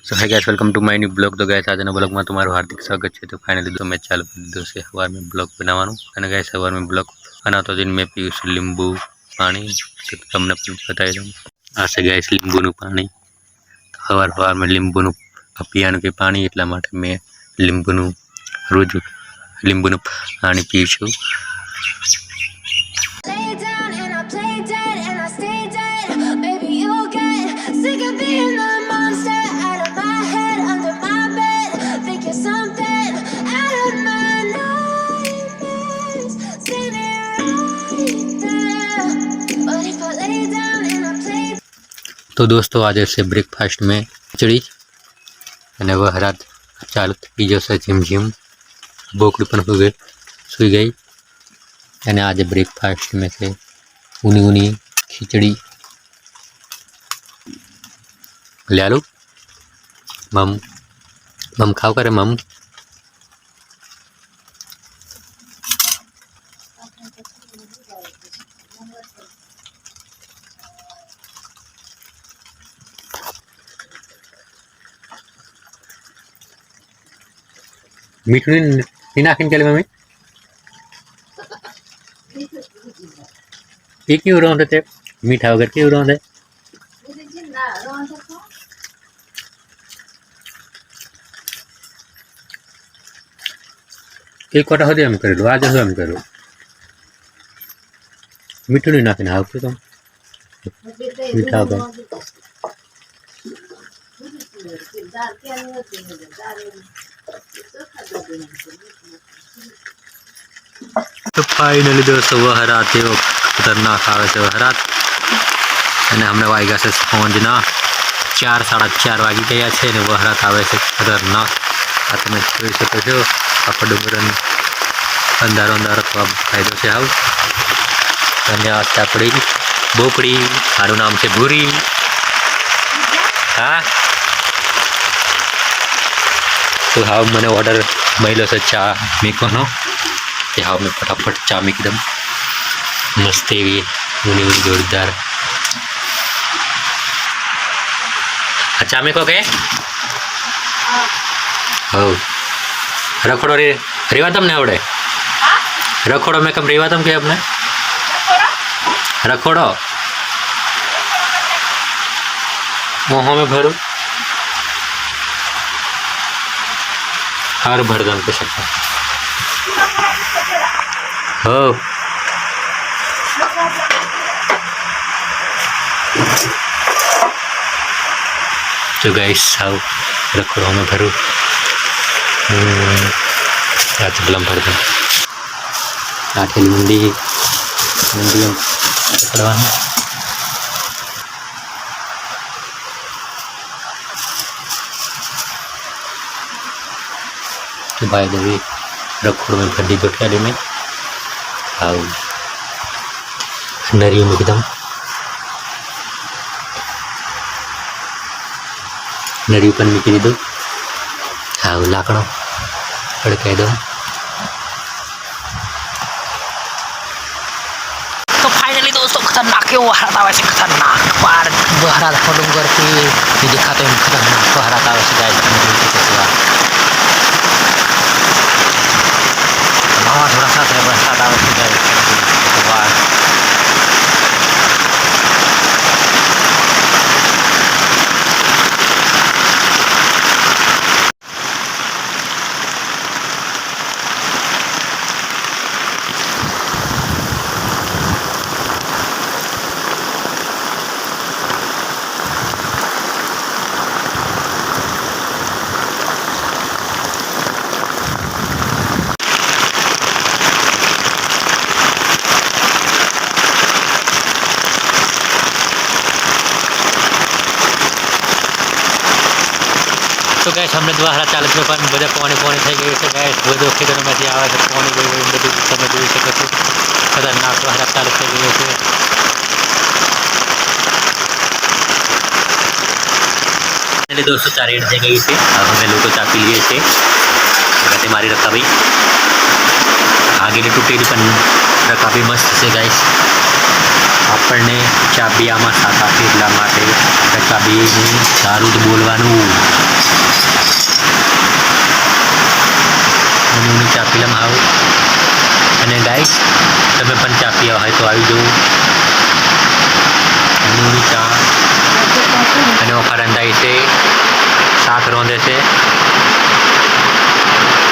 So hi guys, welcome to my new blog. तो guys આજના બ્લોગમાં તમારું હાર્દિક સ્વાગત છે। તો ફાઇનલી તો મેં ચાલુ કરી દીધો છે સવારમાં બ્લોગ બનાવવાનું। અને ગાइस સવારમાં બ્લોગ બનાવતો दिन મેં પીયું છે લીંબુ પાણી। તો તમને પણ બતાવી દઉં, આ છે ગાइस લીંબુનું પાણી। સવારમાં લીંબુનું પીવાનું કે પાણી, એટલા માટે મેં લીંબુનું રોજ લીંબુનું પાણી પીઉં છું। तो दोस्तों आज से ब्रेकफास्ट में खिचड़ी અને વહરાત ચાલુ થઈ જશે झिम झिम। बोकड़ी पण सुई गई। અને आज ब्रेकफास्ट में से ऊनी ऊनी खिचड़ी ले आलू मम मम खाओ करे मम। मीठू नहीं नाखीन के मम्मी ये क्यों रोंदे थे? मीठा वगैरह क्यों रोंदे? एक कोटा होदे हम कर लो, आज हम करो। मीठू नहीं नाखीन हाउ के तुम मीठा वगैरह तो फाइनली दोस्तों वहरात एवं खतरनाक आवे से वहरात। અને હમણાં વાગ્યા છે સાંજના 4 સાડા 4 વાગી ગયા છે ને વહરાત આવે છે ખતરનાક। આ તમે જોઈ શકો છો, આખો ડુંગરનો અંધારો અંધારો ફાયદો છે આવું। અને આ છે આપણી બોકડી, મારું નામ છે ભૂરી। હા तो हाँ मैंने ऑर्डर महिला से चा मेकવાનો। हाँ मैं फटाफट चा में एकदम मस्त एवी ऊनी ऊनी जोरदार चा में को के हो रखोड़ो रे रेवा तमने आवड़े? रखोड़ो में कम रेवा तम के अपने रखोड़ो मोह में भरू हर भरदम के सकता हो। तो गाइस आओ रखोड़ों में भरू रात बलम भरदम आठेली मुंडी मुंडी पकड़वाना। तो बाय द वे रखोड़ में भड्डी गोठियाली में आओ नरियों में एकदम नरियों पर निकली दो। आओ लाकड़ो फड़के दो। तो फाइनली दोस्तों खतरनाक है वहरात आवे से खतरनाक पार वहरात डूंगर पे ये दिखा तो खतरनाक वहरात आवे से गाइस। थोड़ा सा बरसात आवे से गाइस तो गैस हमने द्वारा चालत में पण बधा पानी पानी થઈ ગયું છે ગैस। બધો ખેતરમાંથી આવે છે પાણી બધું તમે જોઈ શકો છો। ખતરનાક द्वारा ચાલત થઈ ગયું છે। એટલે दोस्तों चा रेड થઈ ગઈ છે। હવે અમે લોકો ચા પી લઈએ છીએ। ગતે મારી રકાબી આગેની તૂટેલી પણ રકાબી મસ્ત છે ગાઈસ। આપણને ચાબી આમાં સાથ આપી એટલા માટે ચાબીનું સારું જ બોલવાનું। Film house. અને ગાઈસ તમે પણ ચા પીવા હોય તો આવી જવું. નૂની ચા અને ઓખા રંધાઈ છે, શાક રોંધે છે,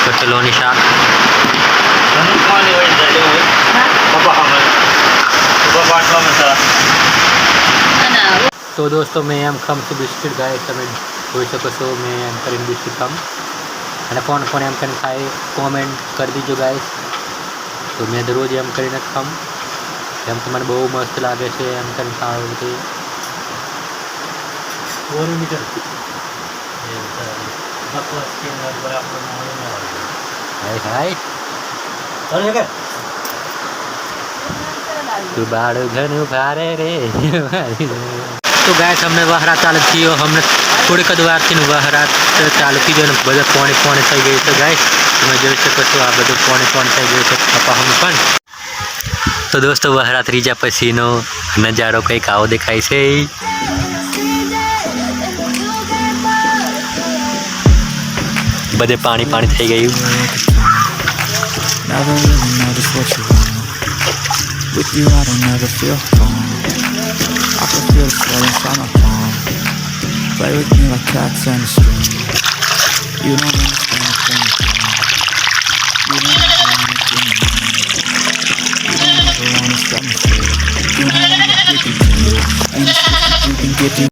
કટલોની શાક. તો દોસ્તો મેં એમ ખામ છું બિસ્કિટ ગાય તમે જોઈ શકો છો. મેં એમ કરીને બિસ્કિટ ખામ અને કોણ કોણ એમ કરીને ખાય કોમેન્ટ કરી દીજો ગાઈસ. તો મેં દરરોજ એમ કરીને જ ખામ. એમ તો મને બહુ મસ્ત લાગે છે એમ કરીને ખાવું બધું. તું બાળું ઘણું ભારે રે. તો ગાય અમને વહરાત ચાલુ થયો. અમને થોડીક જ વારથી વહરાત ચાલુ થઈ ગયો અને બધા પોણી પોણી થઈ ગયું છે ગાય. તમે જોઈ શકો છો આ બધું પોણી પોણી થઈ ગયું છે કપાસનું પણ. તો દોસ્તો વહરાત રીજા પછીનો નજારો કંઈક આવો દેખાય છે. બધે પાણી પાણી થઈ ગયું. With you, I don't ever feel calm. I can feel the sweat inside my palm. Play with me like cats and a string. You don't understand what's going on. You don't ever wanna give me money. You don't ever wanna stop me free. You know I'm a big deal. And it's you can get me.